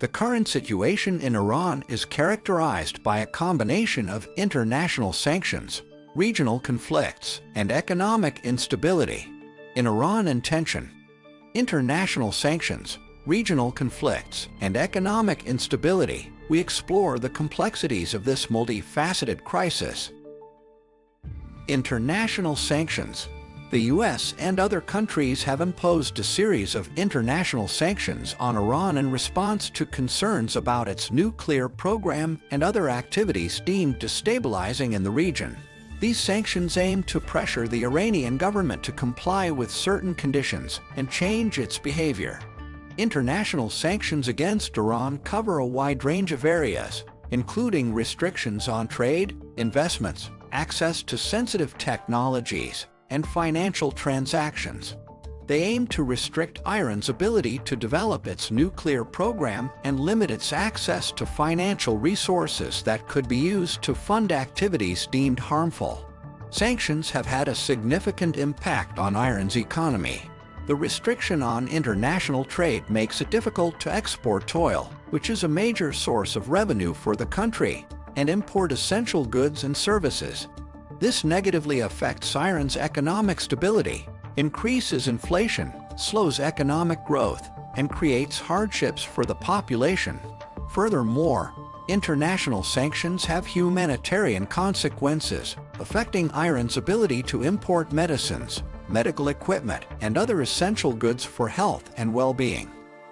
The current situation in Iran is characterized by a combination of international sanctions, regional conflicts, and economic instability. In Iran and tension, international sanctions, regional conflicts, and economic instability, we explore the complexities of this multifaceted crisis. International sanctions. The U.S. and other countries have imposed a series of international sanctions on Iran in response to concerns about its nuclear program and other activities deemed destabilizing in the region. These sanctions aim to pressure the Iranian government to comply with certain conditions and change its behavior. International sanctions against Iran cover a wide range of areas, including restrictions on trade, investments, access to sensitive technologies, and financial transactions. They aim to restrict Iran's ability to develop its nuclear program and limit its access to financial resources that could be used to fund activities deemed harmful. Sanctions have had a significant impact on Iran's economy. The restriction on international trade makes it difficult to export oil, which is a major source of revenue for the country, and import essential goods and services. This negatively affects Iran's economic stability, increases inflation, slows economic growth, and creates hardships for the population. Furthermore, international sanctions have humanitarian consequences, affecting Iran's ability to import medicines, medical equipment, and other essential goods for health and well-being.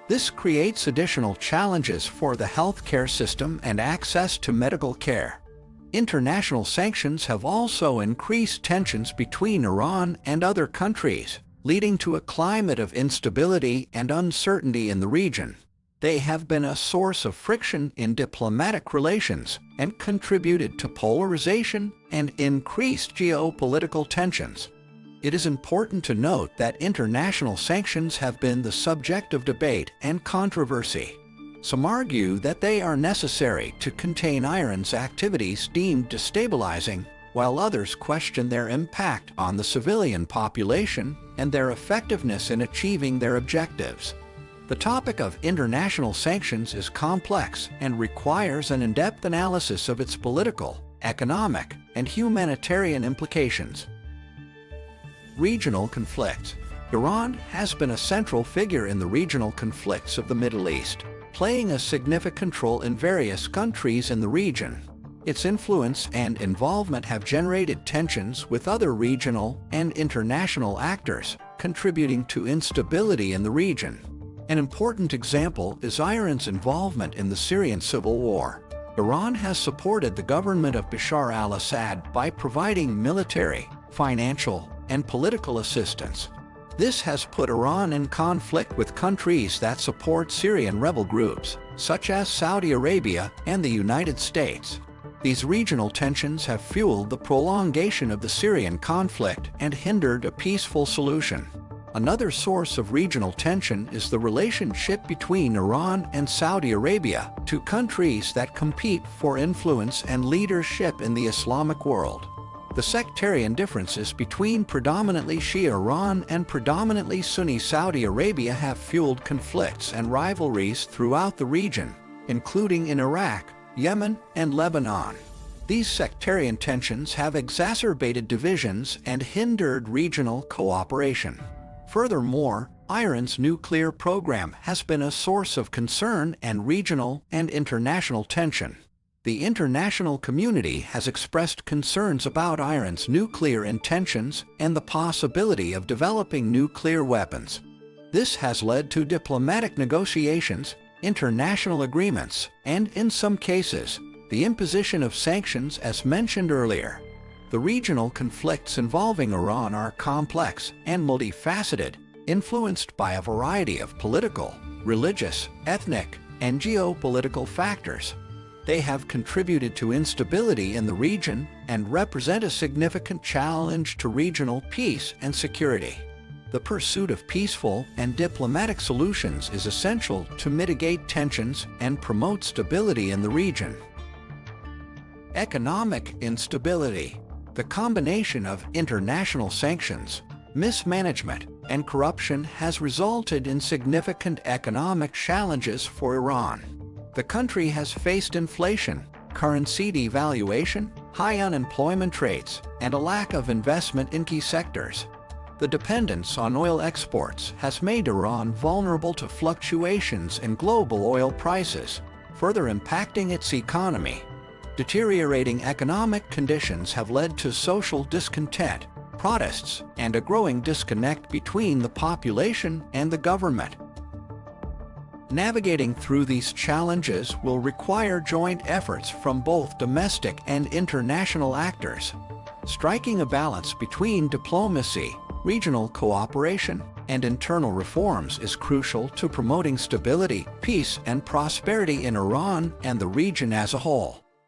This creates additional challenges for the healthcare system and access to medical care. International sanctions have also increased tensions between Iran and other countries, leading to a climate of instability and uncertainty in the region. They have been a source of friction in diplomatic relations and contributed to polarization and increased geopolitical tensions. It is important to note that international sanctions have been the subject of debate and controversy. Some argue that they are necessary to contain Iran's activities deemed destabilizing, while others question their impact on the civilian population and their effectiveness in achieving their objectives. The topic of international sanctions is complex and requires an in-depth analysis of its political, economic, and humanitarian implications. Regional conflicts. Iran has been a central figure in the regional conflicts of the Middle East, playing a significant role in various countries in the region. Its influence and involvement have generated tensions with other regional and international actors, contributing to instability in the region. An important example is Iran's involvement in the Syrian civil war. Iran has supported the government of Bashar al-Assad by providing military, financial, and political assistance. This has put Iran in conflict with countries that support Syrian rebel groups, such as Saudi Arabia and the United States. These regional tensions have fueled the prolongation of the Syrian conflict and hindered a peaceful solution. Another source of regional tension is the relationship between Iran and Saudi Arabia, two countries that compete for influence and leadership in the Islamic world. The sectarian differences between predominantly Shia Iran and predominantly Sunni Saudi Arabia have fueled conflicts and rivalries throughout the region, including in Iraq, Yemen, and Lebanon. These sectarian tensions have exacerbated divisions and hindered regional cooperation. Furthermore, Iran's nuclear program has been a source of concern and regional and international tension. The international community has expressed concerns about Iran's nuclear intentions and the possibility of developing nuclear weapons. This has led to diplomatic negotiations, international agreements, and, in some cases, the imposition of sanctions as mentioned earlier. The regional conflicts involving Iran are complex and multifaceted, influenced by a variety of political, religious, ethnic, and geopolitical factors. They have contributed to instability in the region and represent a significant challenge to regional peace and security. The pursuit of peaceful and diplomatic solutions is essential to mitigate tensions and promote stability in the region. Economic instability. The combination of international sanctions, mismanagement, and corruption has resulted in significant economic challenges for Iran. The country has faced inflation, currency devaluation, high unemployment rates, and a lack of investment in key sectors. The dependence on oil exports has made Iran vulnerable to fluctuations in global oil prices, further impacting its economy. Deteriorating economic conditions have led to social discontent, protests, and a growing disconnect between the population and the government. Navigating through these challenges will require joint efforts from both domestic and international actors. Striking a balance between diplomacy, regional cooperation, and internal reforms is crucial to promoting stability, peace, and prosperity in Iran and the region as a whole.